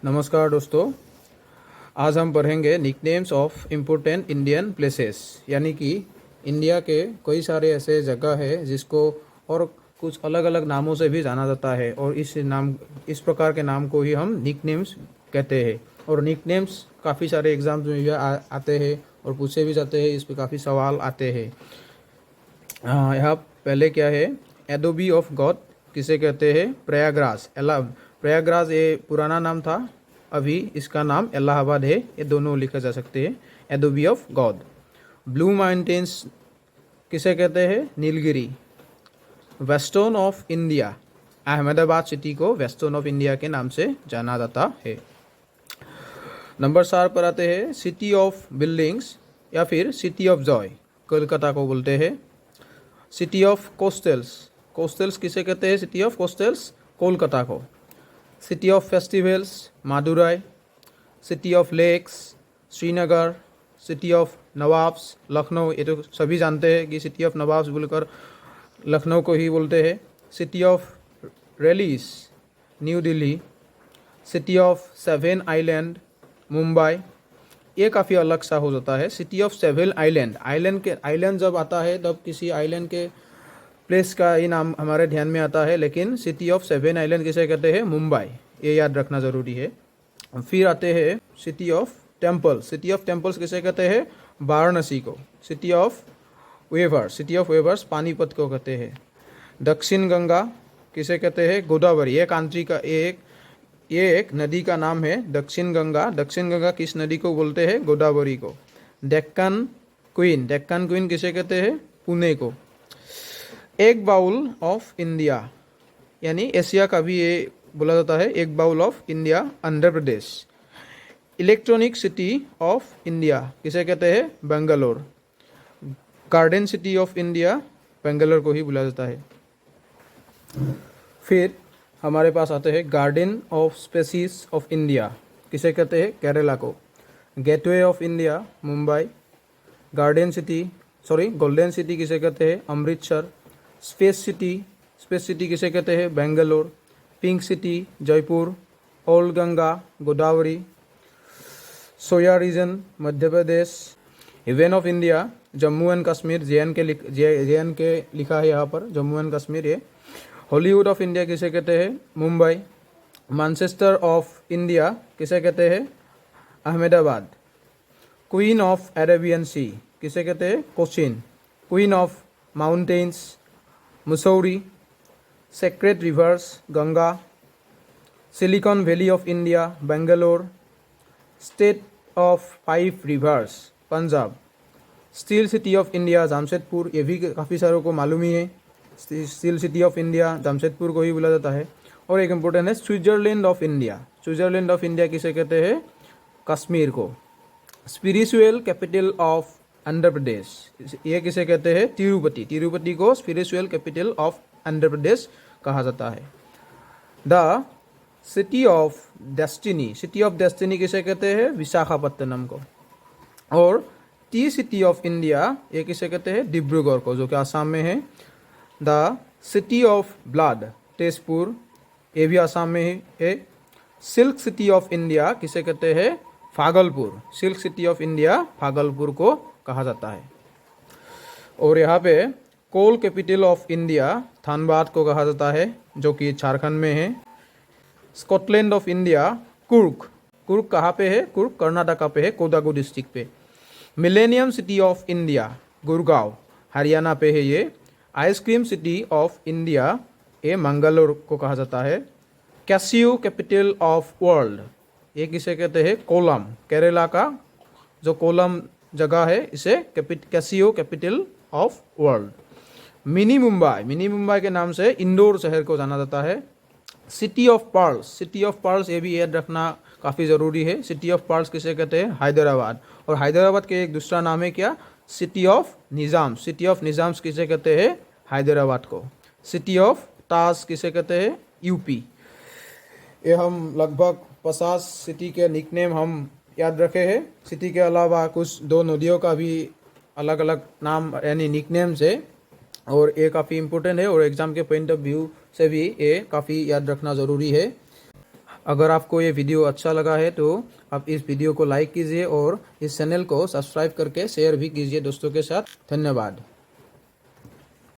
नमस्कार दोस्तों। आज हम पढ़ेंगे nicknames of important Indian places, यानी कि इंडिया के कई सारे ऐसे जगह है जिसको और कुछ अलग अलग नामों से भी जाना जाता है, और इस प्रकार के नाम को ही हम निकनेम्स कहते हैं। और निकनेम्स काफ़ी सारे एग्जाम्स में भी आते हैं और पूछे भी जाते हैं, इस पर काफ़ी सवाल आते हैं। यहाँ पहले क्या है, एडोबी ऑफ गॉड किसे कहते हैं? प्रयागराज। प्रयागराज ये पुराना नाम था, अभी इसका नाम इलाहाबाद है। ये दोनों लिखा जा सकते हैं, Adobe of God. Blue mountains किसे कहते हैं? Nilgiri. Western of India, Ahmedabad city को वेस्टर्न ऑफ इंडिया के नाम से जाना जाता है। नंबर 4 पर आते हैं, सिटी ऑफ बिल्डिंग्स या फिर सिटी ऑफ जॉय, कोलकाता को बोलते हैं। सिटी ऑफ कोस्टल्स, कोस्टल्स किसे कहते हैं? सिटी ऑफ कोस्टल्स, कोलकाता को। City of festivals, Madurai. City of lakes, Srinagar. City of nawabs, Lucknow. ये तो सभी जानते हैं कि सिटी ऑफ नवाब्स बोलकर लखनऊ को ही बोलते हैं। City of rallies, new Delhi. City of seven island, Mumbai. ये काफ़ी अलग सा हो जाता है। City of seven island, island जब आता है तब किसी आइलैंड के प्लेस का ही नाम हमारे ध्यान में आता है, लेकिन सिटी ऑफ सेवन आइलैंड किसे कहते हैं? मुंबई। ये याद रखना ज़रूरी है। फिर आते हैं city of temple. City of temples किसे कहते हैं? वाराणसी को। सिटी ऑफ वेवर्स पानीपत को कहते हैं। दक्षिण गंगा किसे कहते हैं? गोदावरी। ये एक नदी का नाम है, दक्षिण गंगा। दक्षिण गंगा किस नदी को बोलते हैं? गोदावरी को। डेक्कन क्वीन किसे कहते हैं? पुणे को। एक बाउल ऑफ इंडिया, यानी एशिया का भी ये बोला जाता है, एक bowl of India, Andhra Pradesh. Electronic city of India किसे कहते हैं? Bangalore. Garden city of India, Bangalore को ही बोला जाता है। फिर हमारे पास आते हैं garden of spices of India, किसे कहते हैं? केरला को। Gateway of India, Mumbai. Golden city किसे कहते हैं? अमृतसर। स्पेस सिटी किसे कहते हैं? Bangalore. Pink city, Jaipur. Old Ganga, Godavari. Soya region, Madhya Pradesh. Heaven of India, Jammu and Kashmir, JNK लिखा है यहाँ पर, जम्मू एंड कश्मीर। ये हॉलीवुड ऑफ इंडिया किसे कहते हैं? मुंबई। मैनचेस्टर ऑफ इंडिया किसे कहते हैं? Ahmedabad. Queen of Arabian sea किसे कहते हैं? Cochin. Queen of mountains, Mussoorie. Sacred rivers, Ganga. Silicon valley of India, Bangalore. State of 5 rivers, Punjab. Steel city of India, Jamshedpur. ये भी काफ़ी सारों को मालूम ही है, steel city of India Jamshedpur को ही बोला जाता है। और एक इम्पोर्टेंट है Switzerland of India. Switzerland of India किसे कहते हैं? कश्मीर को। Spiritual capital of Andhra Pradesh, ये किसे कहते हैं? तिरुपति को spiritual capital of Andhra Pradesh कहा जाता है। द सिटी ऑफ डेस्टिनी किसे कहते हैं? विशाखापत्तनम को। और टी सिटी ऑफ इंडिया, ये किसे कहते हैं? डिब्रूगढ़ को, जो कि आसाम में है। The city of blood, Tezpur, ये भी आसाम में है। सिल्क सिटी ऑफ इंडिया किसे कहते हैं? Bhagalpur. Silk city of India, Bhagalpur को कहा जाता है। और यहाँ पे कोल कैपिटल ऑफ इंडिया, धनबाद को कहा जाता है, जो कि झारखंड में है। स्कॉटलैंड ऑफ इंडिया, कुर्क कहाँ पे है? कुर्क कर्नाटका पे है, कोडागु डिस्ट्रिक्ट पे। Millennium city of India, Gurgaon, Haryana पे है ये। आइसक्रीम सिटी ऑफ इंडिया, ये मंगलोर को कहा जाता है। कैसियो कैपिटल ऑफ वर्ल्ड, ये किसे कहते हैं? कोलम, केरला का जो कोलम जगह है, इसे Casio capital of world. Mini Mumbai के नाम से इंदौर शहर को जाना जाता है। सिटी ऑफ पर्ल्स, ये भी याद रखना काफ़ी ज़रूरी है। सिटी ऑफ पर्ल्स किसे कहते हैं? हैदराबाद। और हैदराबाद के एक दूसरा नाम है क्या? सिटी ऑफ निज़ाम्स किसे कहते हैं? हैदराबाद को। सिटी ऑफ ताज किसे कहते हैं? यूपी। ये हम लगभग 50 सिटी के निकनेम हम याद रखे हैं। सिटी के अलावा कुछ 2 नदियों का भी अलग अलग नाम यानी निकनेम्स है, और ये काफ़ी इम्पोर्टेंट है, और एग्ज़ाम के पॉइंट ऑफ व्यू से भी ये काफ़ी याद रखना ज़रूरी है। अगर आपको ये वीडियो अच्छा लगा है तो आप इस वीडियो को लाइक कीजिए और इस चैनल को सब्सक्राइब करके शेयर भी कीजिए दोस्तों के साथ। धन्यवाद।